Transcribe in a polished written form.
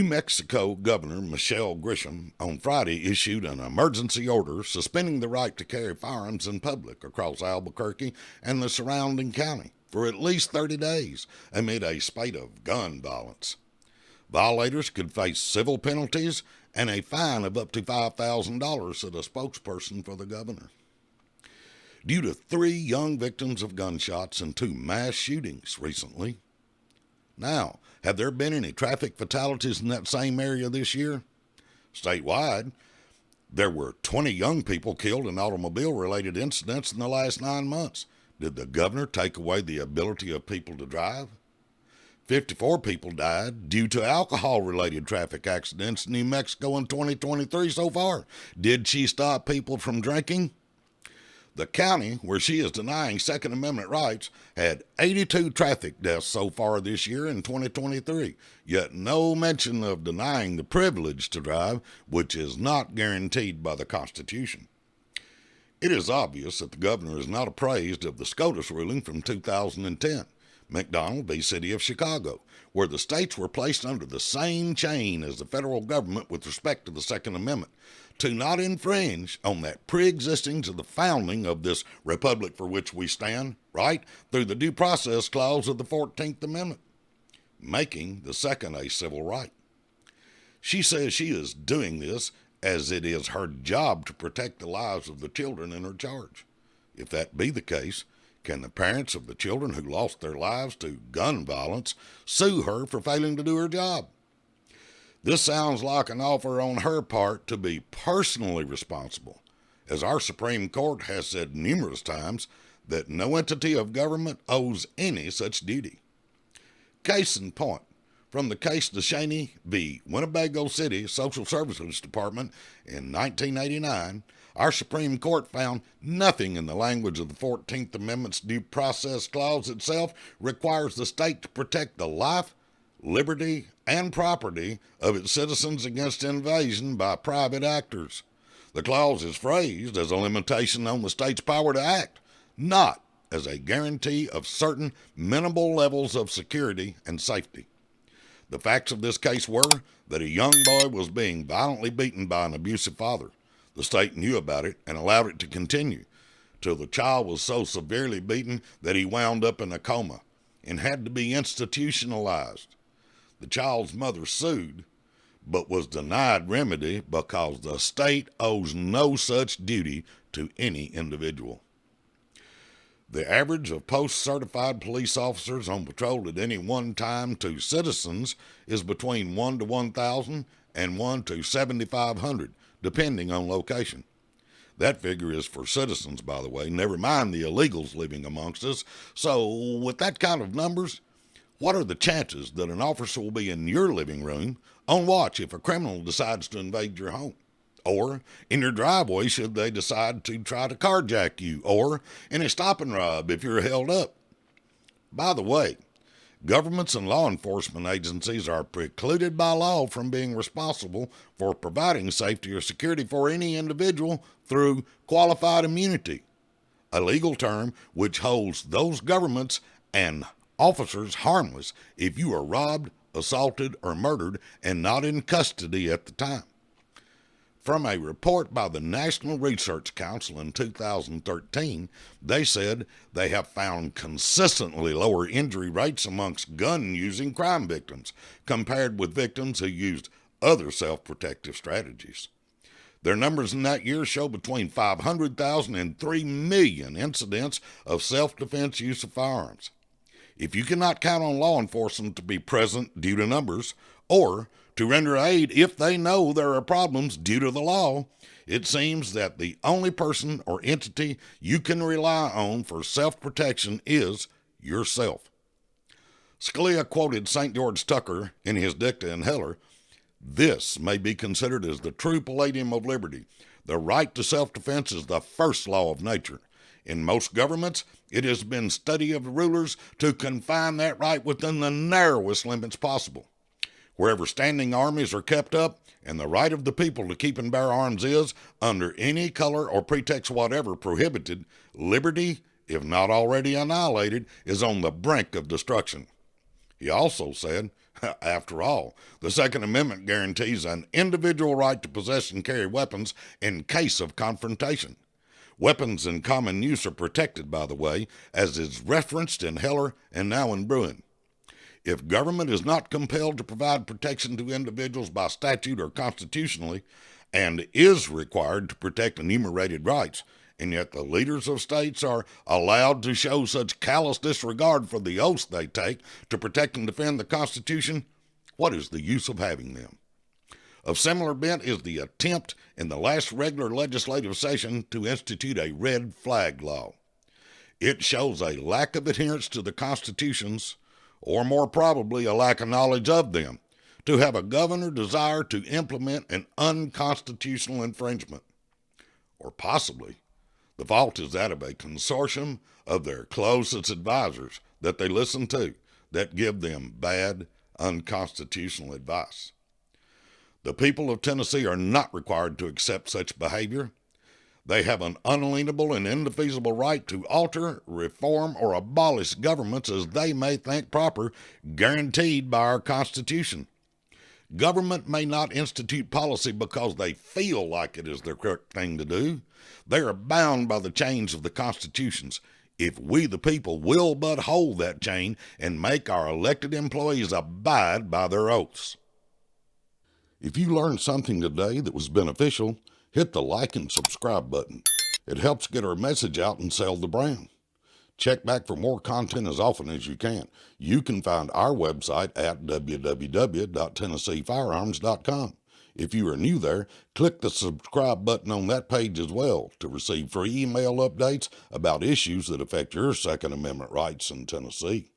Mexico Governor Michelle Grisham on Friday issued an emergency order suspending the right to carry firearms in public across Albuquerque and the surrounding county for at least 30 days amid a spate of gun violence. Violators could face civil penalties and a fine of up to $5,000, said a spokesperson for the governor. Due to 3 young victims of gunshots and 2 mass shootings recently. Now, have there been any traffic fatalities in that same area this year? Statewide, there were 20 young people killed in automobile-related incidents in the last 9 months. Did the governor take away the ability of people to drive? 54 people died due to alcohol-related traffic accidents in New Mexico in 2023 so far. Did she stop people from drinking? The county, where she is denying Second Amendment rights, had 82 traffic deaths so far this year in 2023, yet no mention of denying the privilege to drive, which is not guaranteed by the Constitution. It is obvious that the governor is not appraised of the SCOTUS ruling from 2010, McDonald v. City of Chicago, where the states were placed under the same chain as the federal government with respect to the Second Amendment, to not infringe on that pre-existing to the founding of this republic for which we stand, right, through the Due Process Clause of the 14th Amendment, making the second a civil right. She says she is doing this as it is her job to protect the lives of the children in her charge. If that be the case, can the parents of the children who lost their lives to gun violence sue her for failing to do her job? This sounds like an offer on her part to be personally responsible, as our Supreme Court has said numerous times that no entity of government owes any such duty. Case in point, from the case DeShaney v. Winnebago City Social Services Department in 1989, our Supreme Court found nothing in the language of the 14th Amendment's Due Process Clause itself requires the state to protect the life, liberty, and property of its citizens against invasion by private actors. The clause is phrased as a limitation on the state's power to act, not as a guarantee of certain minimal levels of security and safety. The facts of this case were that a young boy was being violently beaten by an abusive father. The state knew about it and allowed it to continue till the child was so severely beaten that he wound up in a coma and had to be institutionalized. The child's mother sued, but was denied remedy because the state owes no such duty to any individual. The average of post-certified police officers on patrol at any one time to citizens is between 1 to 1,000 and 1 to 7,500, depending on location. That figure is for citizens, by the way, never mind the illegals living amongst us. So with that kind of numbers, what are the chances that an officer will be in your living room on watch if a criminal decides to invade your home? Or in your driveway should they decide to try to carjack you? Or in a stop and rob if you're held up? By the way, governments and law enforcement agencies are precluded by law from being responsible for providing safety or security for any individual through qualified immunity, a legal term which holds those governments and officers harmless if you are robbed, assaulted, or murdered and not in custody at the time. From a report by the National Research Council in 2013, they said they have found consistently lower injury rates amongst gun-using crime victims compared with victims who used other self-protective strategies. Their numbers in that year show between 500,000 and 3 million incidents of self-defense use of firearms. If you cannot count on law enforcement to be present due to numbers, or to render aid if they know there are problems due to the law, it seems that the only person or entity you can rely on for self-protection is yourself. Scalia quoted St. George Tucker in his dicta in Heller, "This may be considered as the true palladium of liberty. The right to self-defense is the first law of nature. In most governments, it has been study of the rulers to confine that right within the narrowest limits possible. Wherever standing armies are kept up, and the right of the people to keep and bear arms is, under any color or pretext whatever, prohibited, liberty, if not already annihilated, is on the brink of destruction." He also said, After all, the Second Amendment guarantees an individual right to possess and carry weapons in case of confrontation. Weapons in common use are protected, by the way, as is referenced in Heller and now in Bruin. If government is not compelled to provide protection to individuals by statute or constitutionally, and is required to protect enumerated rights, and yet the leaders of states are allowed to show such callous disregard for the oaths they take to protect and defend the Constitution, what is the use of having them? Of similar bent is the attempt in the last regular legislative session to institute a red flag law. It shows a lack of adherence to the Constitutions, or more probably a lack of knowledge of them, to have a governor desire to implement an unconstitutional infringement. Or possibly, the fault is that of a consortium of their closest advisors that they listen to that give them bad, unconstitutional advice. The people of Tennessee are not required to accept such behavior. They have an unalienable and indefeasible right to alter, reform, or abolish governments as they may think proper, guaranteed by our Constitution. Government may not institute policy because they feel like it is the correct thing to do. They are bound by the chains of the Constitutions. If we, the people, will but hold that chain and make our elected employees abide by their oaths. If you learned something today that was beneficial, hit the like and subscribe button. It helps get our message out and sell the brand. Check back for more content as often as you can. You can find our website at www.tennesseefirearms.com. If you are new there, click the subscribe button on that page as well to receive free email updates about issues that affect your Second Amendment rights in Tennessee.